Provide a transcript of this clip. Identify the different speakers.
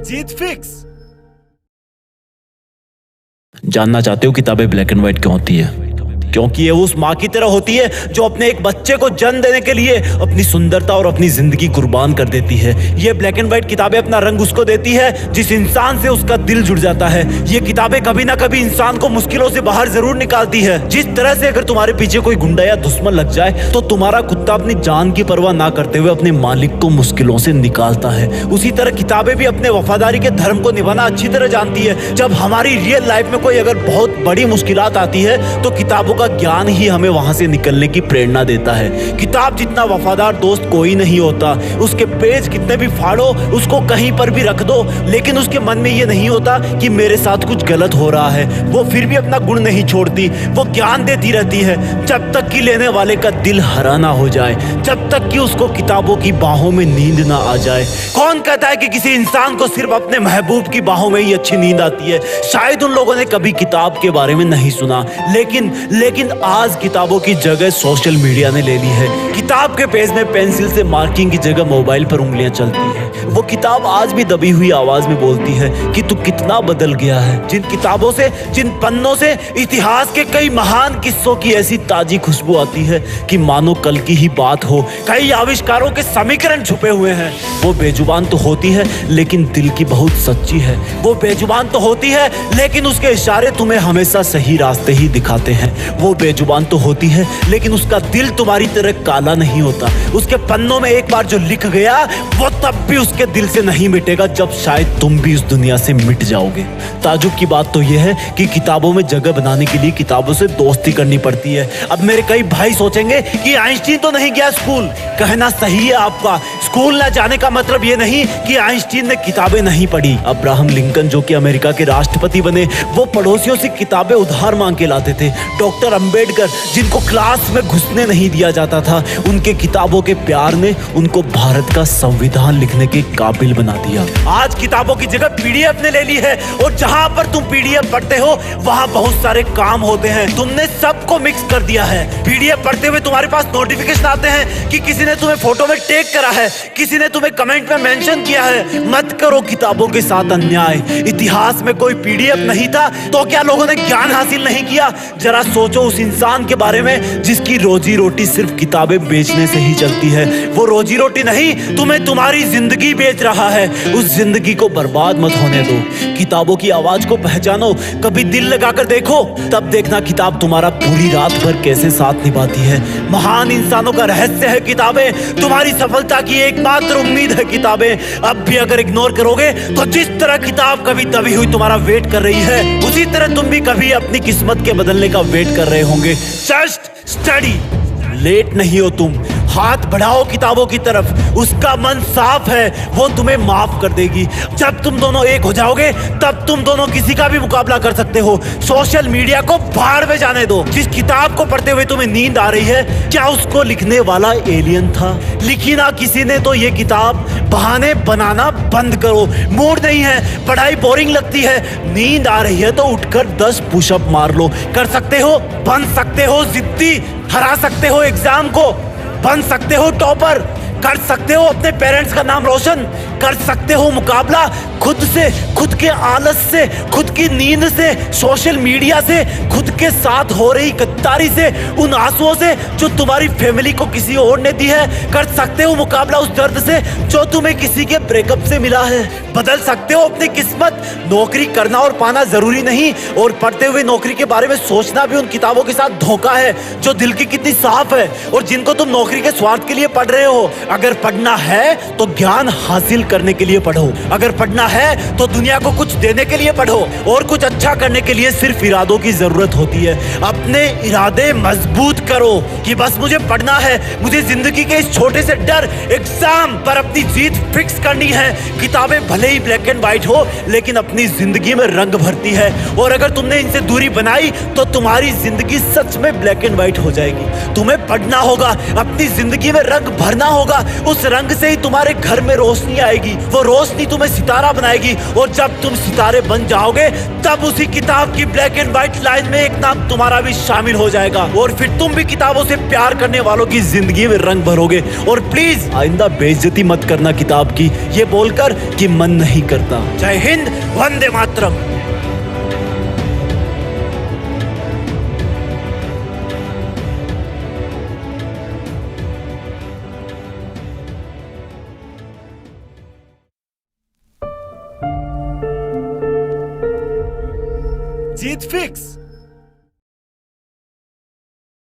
Speaker 1: जीत fix.
Speaker 2: जानना चाहते हो किताबें ब्लैक एंड व्हाइट क्यों होती है? क्योंकि ये उस माँ की तरह होती है जो अपने एक बच्चे को जन्म देने के लिए अपनी सुंदरता और अपनी जिंदगी कुर्बान कर देती है। ये ब्लैक एंड व्हाइट किताबें अपना रंग उसको देती है जिस इंसान से उसका दिल जुड़ जाता है। ये किताबें कभी ना कभी इंसान को मुश्किलों से बाहर जरूर निकालती है। जिस तरह से अगर तुम्हारे पीछे कोई गुंडा या दुश्मन लग जाए तो तुम्हारा कुत्ता अपनी जान की परवाह ना करते हुए अपने मालिक को मुश्किलों से निकालता है, उसी तरह किताबें भी अपने वफादारी के धर्म को निभाना अच्छी तरह जानती है। जब हमारी रियल लाइफ में कोई अगर बहुत बड़ी मुश्किलात आती है तो किताबों का ज्ञान ही हमें वहां से निकलने की प्रेरणा देता है। किताब जितना वफादार दोस्त कोई नहीं होता। उसके पेज कितने भी फाड़ो, उसको कहीं पर भी रख दो, लेकिन उसके मन में ये नहीं होता कि मेरे साथ कुछ गलत हो रहा है। वो फिर भी अपना गुण नहीं छोड़ती, वो ज्ञान देती रहती है जब तक कि लेने वाले का दिल हरा ना हो जाए, जब तक कि उसको किताबों की बाहों में नींद ना आ जाए। कौन कहता है कि किसी इंसान को सिर्फ अपने महबूब की बाहों में ही अच्छी नींद आती है? शायद उन लोगों ने कभी किताब के बारे में नहीं सुना, लेकिन आज किताबों की जगह सोशल मीडिया ने ले ली है। किताब के पेज में पेंसिल से मार्किंग की जगह मोबाइल पर उंगलियां चलती है। वो किताब आज भी दबी हुई आवाज में बोलती है कि तू कितना बदल गया है। जिन किताबों से, जिन पन्नों से इतिहास के कई महान किस्सों की ऐसी ताजी खुशबू आती है कि मानो कल की ही बात हो। कई आविष्कारों के समीकरण छुपे हुए हैं। वो बेजुबान तो होती है लेकिन दिल की बहुत सच्ची है। वो बेजुबान तो होती है लेकिन उसके इशारे तुम्हें हमेशा सही रास्ते ही दिखाते हैं। वो बेजुबान तो होती है लेकिन उसका दिल तुम्हारी तरह काला नहीं होता। उसके पन्नों में एक बार जो लिख गया वो तब भी उसके दिल से नहीं मिटेगा जब शायद तुम भी इस दुनिया से मिट जाओगे। ताजुब की बात तो यह है कि किताबों में जगह बनाने के लिए किताबों से दोस्ती करनी पड़ती है। अब मेरे कई भाई सोचेंगे कि आइंस्टीन तो नहीं गया स्कूल। कहना सही है आपका। स्कूल न जाने का मतलब ये नहीं कि आइंस्टीन ने किताबें नहीं पढ़ी। अब्राहम लिंकन जो कि अमेरिका के राष्ट्रपति बने, वो पड़ोसियों से किताबें उधार मांग के लाते थे। डॉक्टर अंबेडकर जिनको क्लास में घुसने नहीं दिया जाता था, उनके किताबों के प्यार ने उनको भारत का संविधान लिखने के काबिल बना दिया। आज किताबों की जगह पीडीएफ ने ले ली है और जहां पर तुम पीडीएफ पढ़ते हो वहां बहुत सारे काम होते हैं। तुमने सबको मिक्स कर दिया है। पीडीएफ पढ़ते हुए तुम्हारे पास नोटिफिकेशन आते हैं कि किसी ने तुम्हें फोटो में टैग करा है, किसी ने तुम्हें कमेंट में मेंशन किया है। मत करो किताबों के साथ अन्याय। इतिहास में कोई पीडीएफ नहीं था तो क्या लोगों ने ज्ञान हासिल नहीं किया? जरा सोचो उस इंसान के बारे में जिसकी रोजी रोटी सिर्फ किताबें बेचने से ही चलती है। वो रोजी रोटी नहीं, तुम्हें तुम्हारी जिंदगी बेच रहा है। उस जिंदगी को बर्बाद मत होने दो। किताबों की आवाज को पहचानो, कभी दिल लगाकर देखो, तब देखना किताब तुम्हारा पूरी रात भर कैसे साथ निभाती है। महान इंसानों का रहस्य है किताबें। तुम्हारी सफलता की एकमात्र उम्मीद है किताबें। अब भी अगर इग्नोर करोगे तो जिस तरह किताब कभी दबी हुई तुम्हारा वेट कर रही है, उसी तरह तुम भी कभी अपनी किस्मत के बदलने का वेट कर रहे होंगे। Just study. लेट नहीं हो तुम। हाथ बढ़ाओ किताबों की तरफ। उसका मन साफ है, वो तुम्हें माफ कर देगी। जब तुम दोनों एक हो जाओगे तब तुम दोनों किसी का भी मुकाबला कर सकते हो। सोशल मीडिया को भाड़ में जाने दो। जिस किताब को पढ़ते हुए तुम्हें नींद आ रही है, क्या उसको लिखने वाला एलियन था? लिखी ना किसी ने तो ये किताब। बहाने बनाना बंद करो। मूड नहीं है, पढ़ाई बोरिंग लगती है, नींद आ रही है तो उठकर 10 पुशअप मार लो। कर सकते हो, बन सकते हो जिद्दी, हरा सकते हो एग्जाम को, बन सकते हो टॉपर, कर सकते हो अपने पेरेंट्स का नाम रोशन, कर सकते हो मुकाबला खुद से, खुद के आलस से, खुद की नींद से, सोशल मीडिया से, खुद के साथ हो रही गद्दारी से, उन आंसुओं से जो तुम्हारी फैमिली को किसी और ने दी है। कर सकते हो मुकाबला उस दर्द से जो तुम्हें किसी के ब्रेकअप से मिला है। बदल सकते हो अपनी किस्मत। नौकरी करना और पाना जरूरी नहीं, और पढ़ते हुए नौकरी के बारे में सोचना भी उन किताबों के साथ धोखा है जो दिल की कितनी साफ है और जिनको तुम नौकरी के स्वार्थ के लिए पढ़ रहे हो। अगर पढ़ना है तो ज्ञान हासिल करने के लिए पढ़ो। अगर पढ़ना है तो दुनिया को कुछ देने के लिए पढ़ो, और कुछ अच्छा करने के लिए सिर्फ इरादों की जरूरत होती है। अपने इरादे मजबूत करो कि बस मुझे पढ़ना है, मुझे जिंदगी के इस छोटे से डर एग्जाम पर अपनी जीत फिक्स करनी है। किताबें भले ही ब्लैक एंड व्हाइट हो लेकिन अपनी जिंदगी में रंग भरती है, और अगर तुमने इनसे दूरी बनाई तो तुम्हारी जिंदगी सच में ब्लैक एंड व्हाइट हो जाएगी। तुम्हें पढ़ना होगा, अपनी जिंदगी में रंग भरना होगा, दूंगा, उस रंग से ही तुम्हारे घर में रोशनी आएगी। वो रोशनी तुम्हें सितारा बनाएगी और जब तुम सितारे बन जाओगे तब उसी किताब की ब्लैक एंड व्हाइट लाइन में एक नाम तुम्हारा भी शामिल हो जाएगा और फिर तुम भी किताबों से प्यार करने वालों की जिंदगी में रंग भरोगे। और प्लीज आइंदा बेइज्जती मत करना किताब की, ये बोलकर कि मन नहीं करता। जय हिंद, वंदे मातरम। जीत फिक्स।